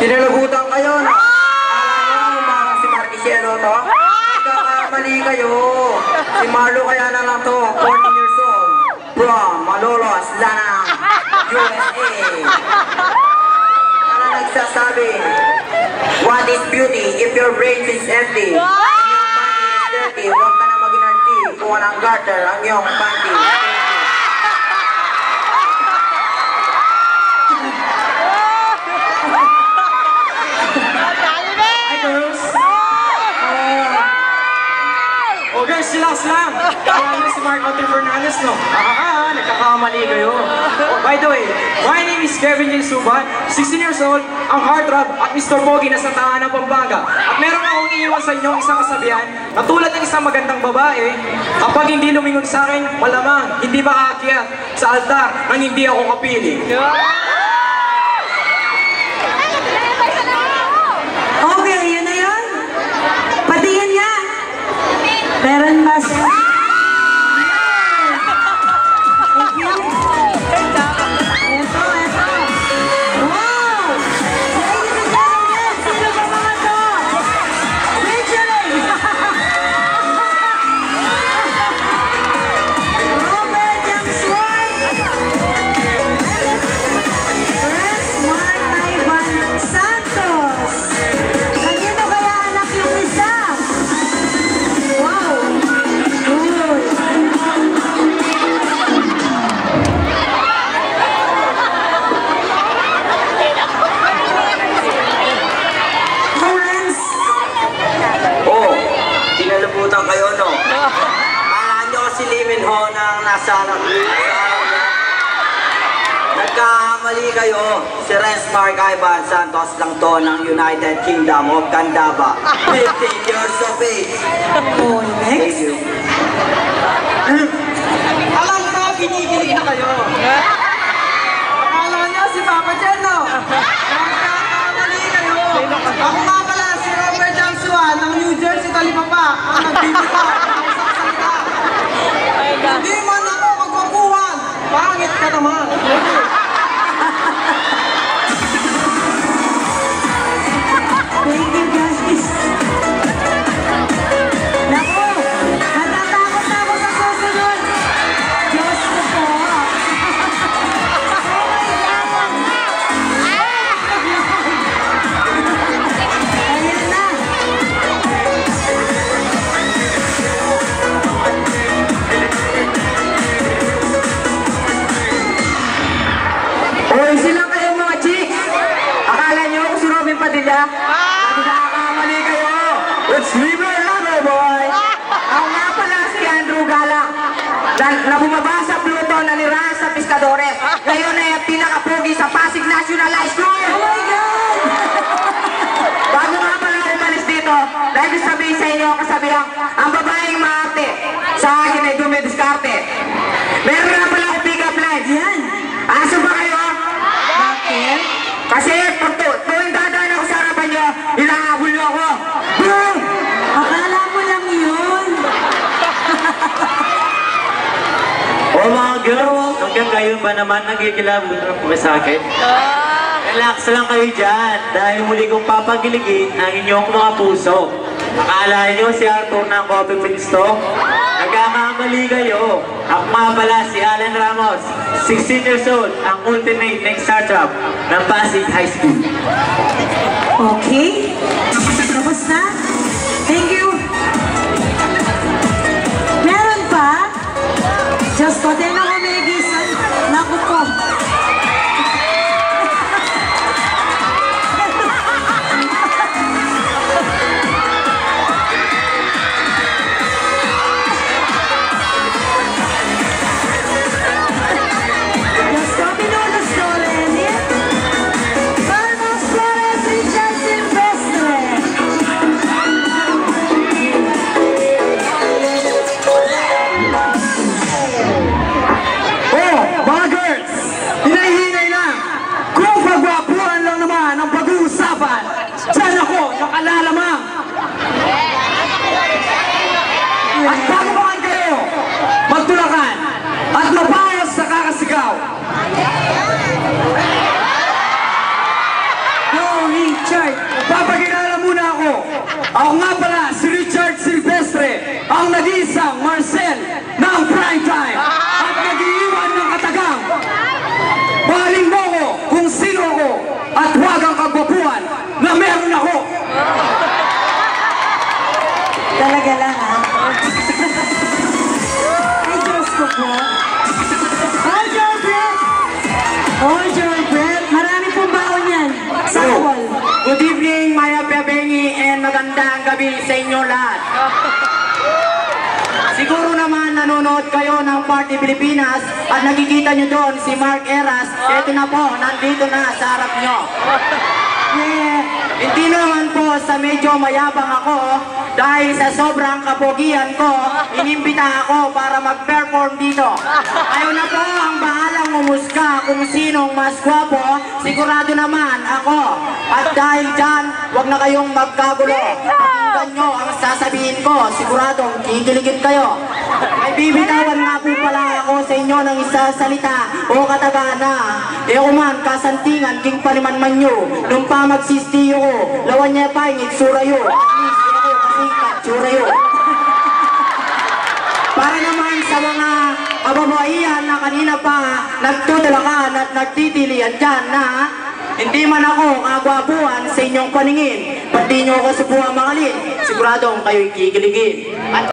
Sinalagutan kayo, no? Alam nyo, mga si Marquisiero to? Mali kayo. Si Marlo kaya na lang to, 14 years old. From Malolos, Lanang, USA. Ano nagsasabi? What is beauty if your brain is empty? If your body is dirty, huwag ka na maging arty. Kung walang garter ang iyong panty. Girls, relax lang. Kaya nyo si Mark Otter Fernandez, no? Nagkakamali kayo. Oh, by the way, my name is Kevin J. Suban, 16 years old, ang heartthrob at Mr. Pogi na sa tahanan ng Pampanga. At meron akong iiwan sa inyong isang kasabihan na tulad ng isang magandang babae, kapag hindi lumingon sa akin, malamang hindi makaakyat sa altar nang hindi ako kapiling. Okay, yun na yun. Patingin niya. Meron ba siya? Thank you. Ito. Wow! Ladies and gentlemen, sino ba mga to? Featuring! Robert James White! Chris Mark Ivan Santos! Nandito kaya anak yung isa? Wow! Sinalabutan kayo, no? Akala nyo si Lee Min Ho nang nasa nagkakamali kayo. Si Renz Mark Ivan Santos lang to ng United Kingdom of Candaba. 15 years of age. Oh, next. Thank you. Alam ko, kinikilig na kayo. Akala nyo si Papa Chen, no? Nagkakamali kayo. Ako nga pala si Robert Jamsua ng New Jersey, Talipapa. Ang nagbibita ng isang salita. Hindi man ako magpapuhan. Pangit ka naman. Thank you, guys. Naku, natatakot na ako sa susunod. Diyos ko po. Oh my God. Ayan na. Hoy, silang kayo mga chicks! Akala nyo ako si Robin Padilla? Nagkakamali kayo! It's River Lover, boy! Ako nga pala si Andrew Gala na bumaba sa Pluto na nirahan sa Piscadores. Ngayon ay pinakapugi sa Pasig National High School! Oh my God. Bago nga pala umalis dito, dahil ko sabihin sa inyo kasabihan, ang babaeng maarte sa akin ay dumidiskarte. Meron na pala akong pick-up lines. Yan. Aso ba kayo? Bakit? Kasi tuwing dadaan ako sa harapan nyo, inahabol nyo ako. Boom! Akala mo lang yun. O mga girls, hanggang kayo ba naman nagkikilabot na po sa akin? Relax lang kayo dyan dahil muli kong papagiligin ang inyong mga puso. Akala nyo si Arthur ng Coffee Prince to? Nagkakamali kayo. Ako nga pala si Alan Ramos, 16 years old, ang ultimate next startup ng Pasig High School. Okay. Tapos na. Thank you. Meron pa? Diyos ko, din ako may gisan. Naku po. Diyos ko, pinulos ko rin. Carlos Flores Richard Silvestre. nanonood kayo ng Party Pilipinas at nakikita nyo doon si Mark Eras, eto na po, nandito na sa harap nyo. Hindi naman po sa medyo mayabang ako dahil sa sobrang kapogian ko, inimbita ako para mag-perform dito. Ayaw na po ang bahalang umusga kung sinong mas gwapo, sigurado naman ako. At dahil dyan, huwag na kayong magkagulo. Pakinggan nyo ang sasabihin ko, siguradong kikiligin kayo. May bibitawan nga po pala ako sa inyo ng isa salita o kataga na ako man kasantingan king paniman nyo nung pa magsistiyo ko lawan niya pa yung itsura yo at least ako kasi katsura yo. Para naman sa mga kababaihan na kanina pa nagtutulakan at nagtitilian dyan na hindi man ako kagwapuan sa inyong paningin, pati nyo ako subuhan makalin, siguradong kayo'y kikiligin. At